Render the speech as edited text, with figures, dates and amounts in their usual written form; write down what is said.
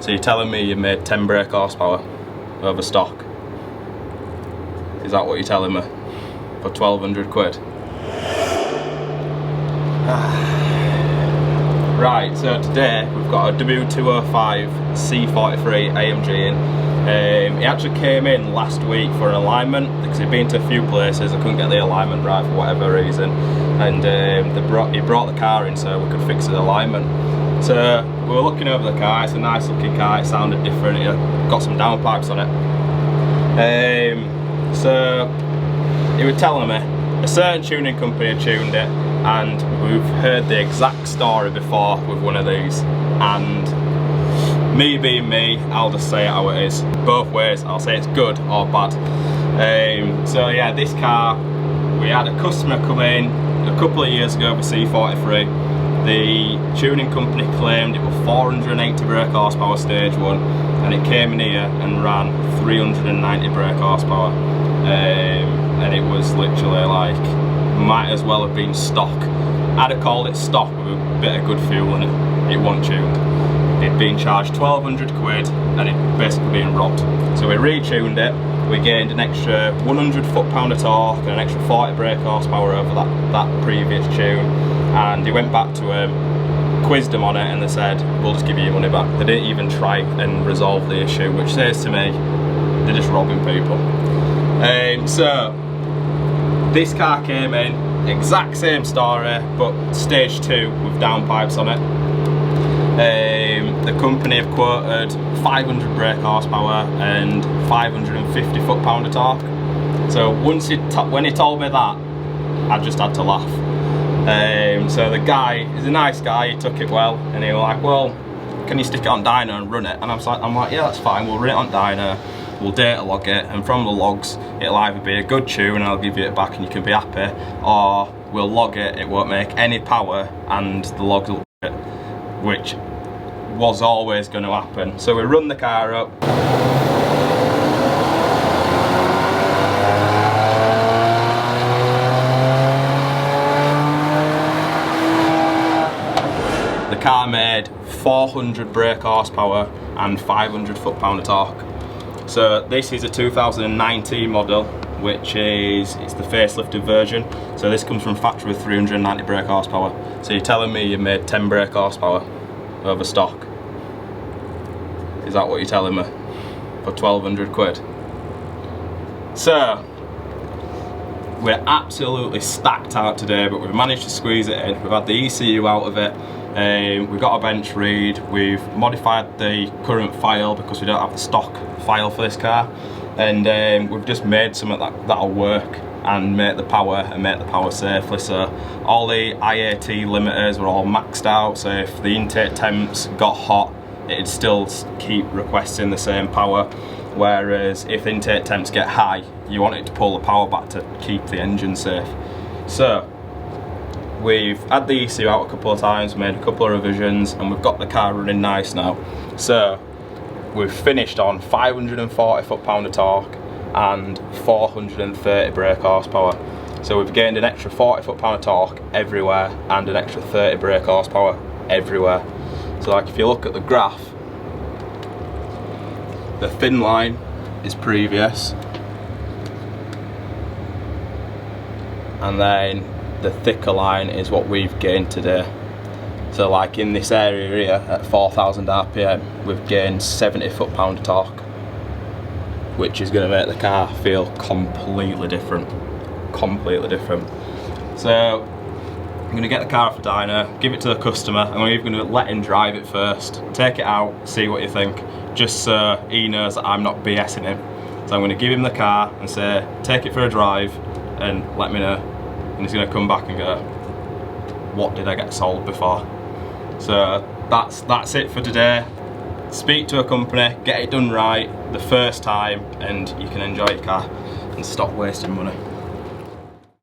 So you're telling me you made 10 brake horsepower over stock? Is that what you're telling me? For 1,200 quid? Right, so today we've got a W205 C43 AMG in. He actually came in last week for an alignment because he'd been to a few places. I couldn't get the alignment right for whatever reason, and he brought the car in so we could fix his alignment. So we were looking over the car. It's a nice looking car. It sounded different. It got some downpipes on it. So he was telling me a certain tuning company had tuned it, and we've heard the exact story before with one of these, and me being me, I'll just say it how it is. Both ways, I'll say it's good or bad. So yeah, this car, we had a customer come in a couple of years ago with C43. The tuning company claimed it was 480 brake horsepower stage 1, and it came in here and ran 390 brake horsepower. And it was literally like, might as well have been stock. I'd have called it stock with a bit of good fuel in it. It wasn't tuned. It'd been charged 1,200 quid and it basically being robbed. So we retuned it. We gained an extra 100 foot-pound of torque and an extra 40 brake horsepower over that previous tune. And he went back to him, quizzed him on it, and they said, we'll just give you your money back. They didn't even try and resolve the issue, which says to me, they're just robbing people. So this car came in, exact same story, but stage 2 with downpipes on it. The company have quoted 500 brake horsepower and 550 foot-pound of torque. So when he told me that, I just had to laugh. So the guy is a nice guy. He took it well, and he was like, "Well, can you stick it on dyno and run it?" And I'm like, "Yeah, that's fine. We'll run it on dyno. We'll data log it, and from the logs, it'll either be a good tune and I'll give you it back and you can be happy, or we'll log it. It won't make any power, and the logs will be it," which was always going to happen. So we run the car up. The car made 400 brake horsepower and 500 foot-pound of torque. So this is a 2019 model, which it's the facelifted version. So this comes from factory with 390 brake horsepower. So you're telling me you made 10 brake horsepower over stock? Is that what you're telling me? For 1,200 quid? So we're absolutely stacked out today, but we've managed to squeeze it in. We've had the ECU out of it. We've got a bench read. We've modified the current file because we don't have the stock file for this car, and we've just made something that'll work and make the power safely. So all the IAT limiters were all maxed out, so if the intake temps got hot, it'd still keep requesting the same power, whereas if intake temps get high, you want it to pull the power back to keep the engine safe. So we've had the ECU out a couple of times, made a couple of revisions, and we've got the car running nice now. So we've finished on 540 foot-pound of torque and 430 brake horsepower. So we've gained an extra 40 foot-pound of torque everywhere and an extra 30 brake horsepower everywhere. So like if you look at the graph, the thin line is previous, and then the thicker line is what we've gained today. So like in this area here at 4,000 RPM, we've gained 70 foot-pound of torque, which is going to make the car feel completely different. So I'm going to get the car off the dyno, give it to the customer, and we're even going to let him drive it first, take it out, see what you think, just so he knows that I'm not BSing him. So I'm going to give him the car and say, take it for a drive and let me know. And he's going to come back and go, what did I get sold before? So that's it for today. Speak to a company, get it done right the first time, and you can enjoy your car and stop wasting money.